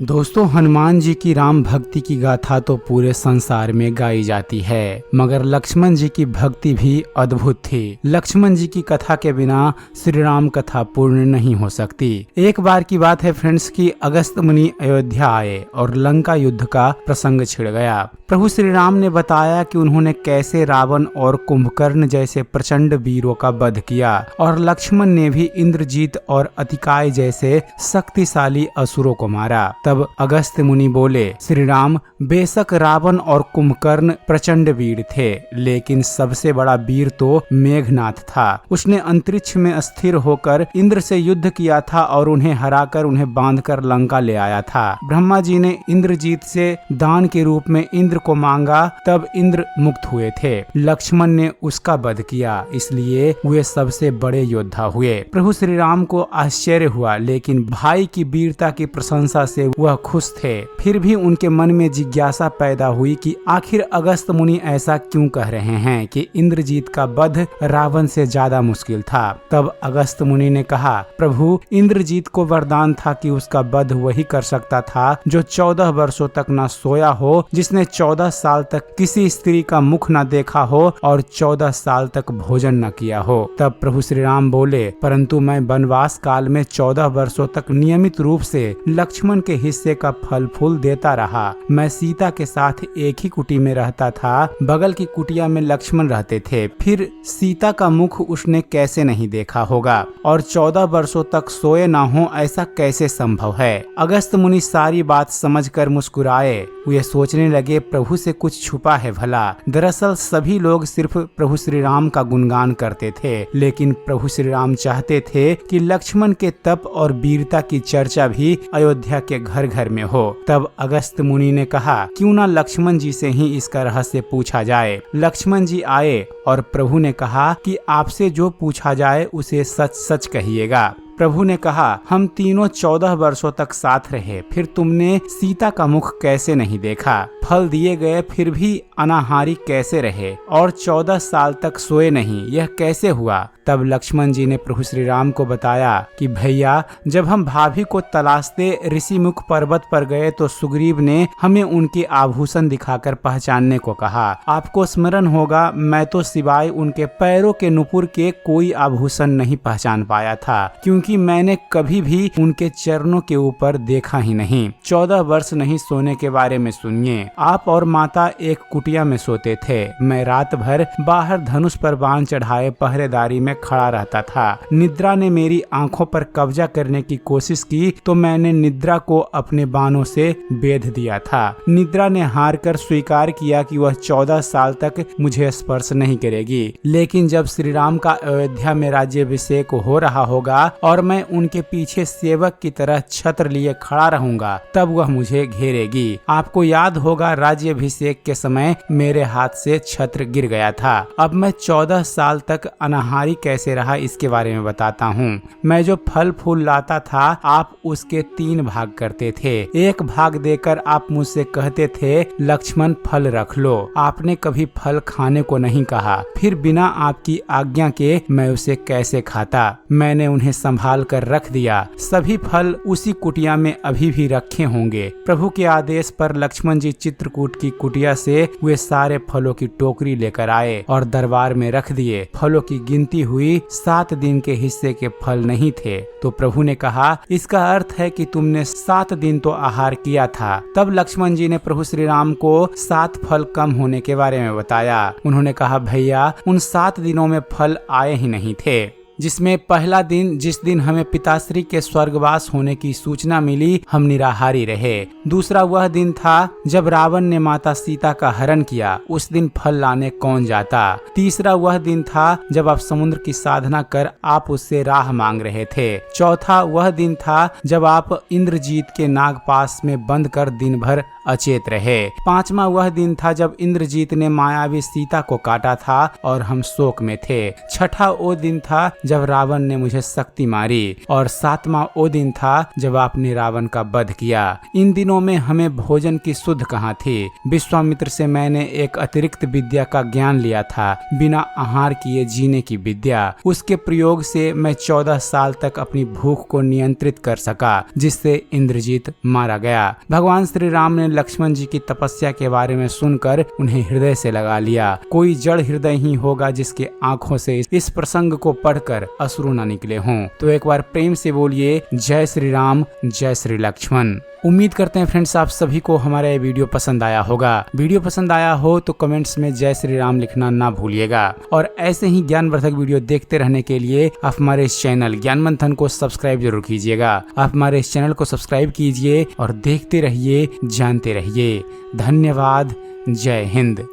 दोस्तों, हनुमान जी की राम भक्ति की गाथा तो पूरे संसार में गाई जाती है, मगर लक्ष्मण जी की भक्ति भी अद्भुत थी। लक्ष्मण जी की कथा के बिना श्री राम कथा पूर्ण नहीं हो सकती। एक बार की बात है फ्रेंड्स कि अगस्त मुनि अयोध्या आए और लंका युद्ध का प्रसंग छिड़ गया। प्रभु श्री राम ने बताया कि उन्होंने कैसे रावण और कुंभकर्ण जैसे प्रचंड वीरों का वध किया और लक्ष्मण ने भी इंद्रजीत और अतिकाय जैसे शक्तिशाली असुरों को मारा। तब अगस्त मुनि बोले, श्री राम, बेशक रावण और कुंभकर्ण प्रचंड वीर थे, लेकिन सबसे बड़ा वीर तो मेघनाथ था। उसने अंतरिक्ष में स्थिर होकर इंद्र से युद्ध किया था और उन्हें हराकर उन्हें बांधकर लंका ले आया था। ब्रह्मा जी ने इंद्रजीत से दान के रूप में इंद्र को मांगा, तब इंद्र मुक्त हुए थे। लक्ष्मण ने उसका वध किया, इसलिए वे सबसे बड़े योद्धा हुए। प्रभु श्री राम को आश्चर्य हुआ, लेकिन भाई की वीरता की प्रशंसा से वह खुश थे। फिर भी उनके मन में जिज्ञासा पैदा हुई कि आखिर अगस्त मुनि ऐसा क्यों कह रहे हैं कि इंद्रजीत का वध रावण से ज्यादा मुश्किल था। तब अगस्त मुनि ने कहा, प्रभु, इंद्रजीत को वरदान था कि उसका वध वही कर सकता था जो 14 वर्षों तक न सोया हो, जिसने 14 साल तक किसी स्त्री का मुख न देखा हो और 14 साल तक भोजन न किया हो। तब प्रभु श्री राम बोले, परंतु मैं वनवास काल में 14 वर्षों तक नियमित रूप से लक्ष्मण के हिस्से का फल फूल देता रहा। मैं सीता के साथ एक ही कुटी में रहता था, बगल की कुटिया में लक्ष्मण रहते थे। फिर सीता का मुख उसने कैसे नहीं देखा होगा और 14 वर्षों तक सोए ना हो, ऐसा कैसे संभव है। अगस्त मुनि सारी बात समझकर मुस्कुराए। वे सोचने लगे, प्रभु से कुछ छुपा है भला। दरअसल सभी लोग सिर्फ प्रभु श्री राम का गुणगान करते थे, लेकिन प्रभु श्री राम चाहते थे कि लक्ष्मण के तप और वीरता की चर्चा भी अयोध्या के घर घर में हो। तब अगस्त मुनि ने कहा, क्यों ना लक्ष्मण जी से ही इसका रहस्य पूछा जाए। लक्ष्मण जी आए और प्रभु ने कहा कि आपसे जो पूछा जाए उसे सच सच कहिएगा। प्रभु ने कहा, हम तीनों 14 वर्षों तक साथ रहे, फिर तुमने सीता का मुख कैसे नहीं देखा? फल दिए गए फिर भी अनाहारी कैसे रहे और 14 साल तक सोए नहीं, यह कैसे हुआ? तब लक्ष्मण जी ने प्रभु श्री राम को बताया कि भैया, जब हम भाभी को तलाशते ऋषिमुख पर्वत पर गए तो सुग्रीव ने हमें उनके आभूषण दिखाकर पहचानने को कहा। आपको स्मरण होगा, मैं तो सिवाय उनके पैरों के नुपुर के कोई आभूषण नहीं पहचान पाया था, क्योंकि मैंने कभी भी उनके चरणों के ऊपर देखा ही नहीं। 14 वर्ष नहीं सोने के बारे में सुनिए। आप और माता एक कुटिया में सोते थे। मैं रात भर बाहर धनुष पर बाण चढ़ाए पहरेदारी में खड़ा रहता था। निद्रा ने मेरी आंखों पर कब्जा करने की कोशिश की तो मैंने निद्रा को अपने बाणों से बेध दिया था। निद्रा ने हार कर स्वीकार किया कि वह 14 साल तक मुझे स्पर्श नहीं करेगी, लेकिन जब श्री राम का अयोध्या में राज्याभिषेक हो रहा होगा और मैं उनके पीछे सेवक की तरह छत्र लिए खड़ा रहूंगा, तब वह मुझे घेरेगी। आपको याद होगा, राज्याभिषेक के समय मेरे हाथ से छत्र गिर गया था। अब मैं 14 साल तक अनाहारी कैसे रहा, इसके बारे में बताता हूँ। मैं जो फल फूल लाता था, आप उसके 3 भाग करते थे। एक भाग देकर आप मुझसे कहते थे, लक्ष्मण फल रख लो। आपने कभी फल खाने को नहीं कहा, फिर बिना आपकी आज्ञा के मैं उसे कैसे खाता? मैंने उन्हें संभाल कर रख दिया। सभी फल उसी कुटिया में अभी भी रखे होंगे। प्रभु के आदेश पर लक्ष्मण जी चित्रकूट की कुटिया से वे सारे फलों की टोकरी लेकर आए और दरबार में रख दिए। फलों की गिनती हुई, 7 दिन के हिस्से के फल नहीं थे। तो प्रभु ने कहा, इसका अर्थ है कि तुमने 7 दिन तो आहार किया था। तब लक्ष्मण जी ने प्रभु श्री राम को 7 फल कम होने के बारे में बताया। उन्होंने कहा, भैया, उन 7 दिनों में फल आए ही नहीं थे, जिसमें पहला दिन जिस दिन हमें पिताश्री के स्वर्गवास होने की सूचना मिली, हम निराहारी रहे। दूसरा वह दिन था जब रावण ने माता सीता का हरण किया, उस दिन फल लाने कौन जाता। तीसरा वह दिन था जब आप समुद्र की साधना कर आप उससे राह मांग रहे थे। चौथा वह दिन था जब आप इंद्रजीत के नागपाश में बंद कर दिन भर अचेत रहे। 5वां वह दिन था जब इंद्रजीत ने मायावी सीता को काटा था और हम शोक में थे। 6ठा वो दिन था जब रावण ने मुझे शक्ति मारी, और 7वां वो दिन था जब आपने रावण का वध किया। इन दिनों में हमें भोजन की सुध कहाँ थी। विश्वामित्र से मैंने एक अतिरिक्त विद्या का ज्ञान लिया था, बिना आहार किए जीने की विद्या। उसके प्रयोग से मैं 14 साल तक अपनी भूख को नियंत्रित कर सका, जिससे इंद्रजीत मारा गया। भगवान श्री राम ने लक्ष्मण जी की तपस्या के बारे में सुनकर उन्हें हृदय से लगा लिया। कोई जड़ हृदय ही होगा जिसके आंखों से इस प्रसंग को पढ़कर अश्रु न निकले हों। तो एक बार प्रेम से बोलिए जय श्री राम, जय श्री लक्ष्मण। उम्मीद करते हैं फ्रेंड्स आप सभी को हमारा ये वीडियो पसंद आया होगा। वीडियो पसंद आया हो तो कमेंट्स में जय श्री राम लिखना ना भूलिएगा, और ऐसे ही ज्ञानवर्धक वीडियो देखते रहने के लिए आप हमारे इस चैनल ज्ञान मंथन को सब्सक्राइब जरूर कीजिएगा। आप हमारे इस चैनल को सब्सक्राइब कीजिए और देखते रहिए, जानते रहिए। धन्यवाद। जय हिंद।